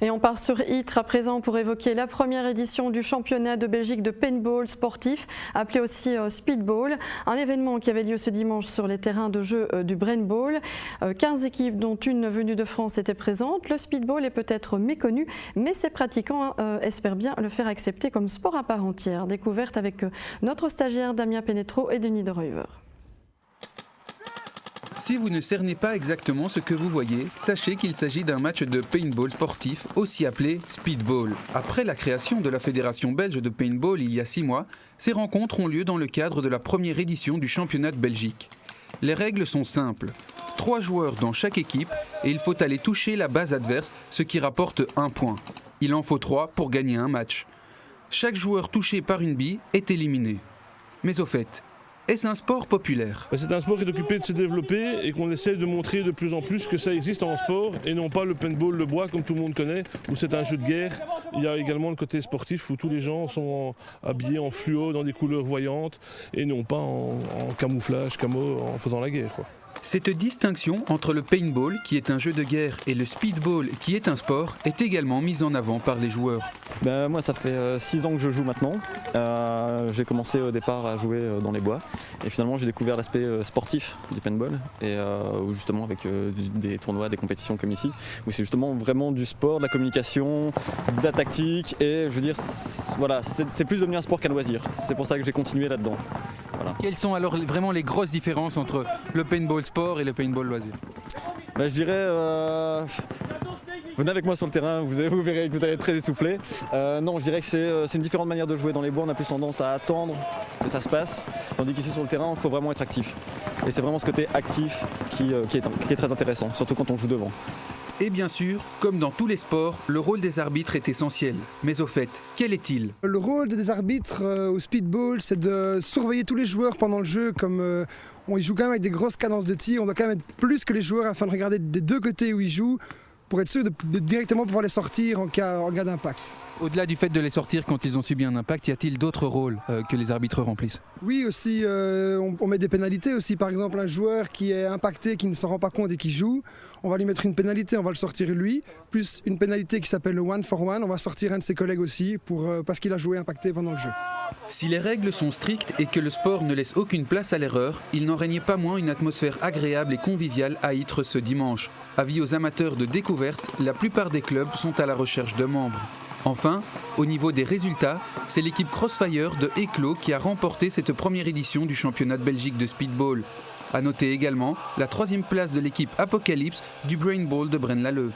Et on part sur Ytre à présent pour évoquer la première édition du championnat de Belgique de paintball sportif, appelé aussi speedball. Un événement qui avait lieu ce dimanche sur les terrains de jeu du Brainball. 15 équipes dont une venue de France étaient présentes. Le speedball est peut-être méconnu, mais ses pratiquants espèrent bien le faire accepter comme sport à part entière. Découverte avec notre stagiaire Damien Pénétro et Denis de Ruyver. Si vous ne cernez pas exactement ce que vous voyez, sachez qu'il s'agit d'un match de paintball sportif, aussi appelé speedball. Après la création de la Fédération belge de paintball il y a 6 mois, ces rencontres ont lieu dans le cadre de la première édition du championnat de Belgique. Les règles sont simples. 3 joueurs dans chaque équipe et il faut aller toucher la base adverse, ce qui rapporte 1 point. Il en faut 3 pour gagner un match. Chaque joueur touché par une bille est éliminé. Mais au fait, est-ce un sport populaire? C'est un sport qui est occupé de se développer et qu'on essaie de montrer de plus en plus que ça existe en sport et non pas le paintball, le bois comme tout le monde connaît, où c'est un jeu de guerre. Il y a également le côté sportif où tous les gens sont habillés en fluo dans des couleurs voyantes et non pas en camouflage, camo, en faisant la guerre, quoi. Cette distinction entre le paintball, qui est un jeu de guerre, et le speedball, qui est un sport, est également mise en avant par les joueurs. Moi, ça fait 6 ans que je joue maintenant. J'ai commencé au départ à jouer dans les bois. Et finalement, j'ai découvert l'aspect sportif du paintball. Et justement avec des tournois, des compétitions comme ici, où c'est justement vraiment du sport, de la communication, de la tactique. Et je veux dire, voilà, c'est plus devenu un sport qu'un loisir. C'est pour ça que j'ai continué là-dedans. Voilà. Quelles sont alors vraiment les grosses différences entre le paintball sport et le paintball loisir? Je dirais, venez avec moi sur le terrain, vous verrez que vous allez être très essoufflé. Non, je dirais que c'est une différente manière de jouer. Dans les bois, on a plus tendance à attendre que ça se passe, tandis qu'ici sur le terrain, il faut vraiment être actif. Et c'est vraiment ce côté actif qui est très intéressant, surtout quand on joue devant. Et bien sûr, comme dans tous les sports, le rôle des arbitres est essentiel. Mais au fait, quel est-il? Le rôle des arbitres au speedball, c'est de surveiller tous les joueurs pendant le jeu. Comme on joue quand même avec des grosses cadences de tir, on doit quand même être plus que les joueurs afin de regarder des deux côtés où ils jouent pour être sûr de directement pouvoir les sortir en cas d'impact. Au-delà du fait de les sortir quand ils ont subi un impact, y a-t-il d'autres rôles que les arbitres remplissent? Oui, aussi, on met des pénalités aussi. Par exemple, un joueur qui est impacté, qui ne s'en rend pas compte et qui joue, on va lui mettre une pénalité, on va le sortir lui, plus une pénalité qui s'appelle le 1 for 1, on va sortir un de ses collègues aussi parce qu'il a joué impacté pendant le jeu. Si les règles sont strictes et que le sport ne laisse aucune place à l'erreur, il n'en régnait pas moins une atmosphère agréable et conviviale à Ytre ce dimanche. Avis aux amateurs de découverte, la plupart des clubs sont à la recherche de membres. Enfin, au niveau des résultats, c'est l'équipe Crossfire de Eeklo qui a remporté cette première édition du championnat de Belgique de speedball. A noter également la 3e place de l'équipe Apocalypse du Brainball de Braine-l'Alleud.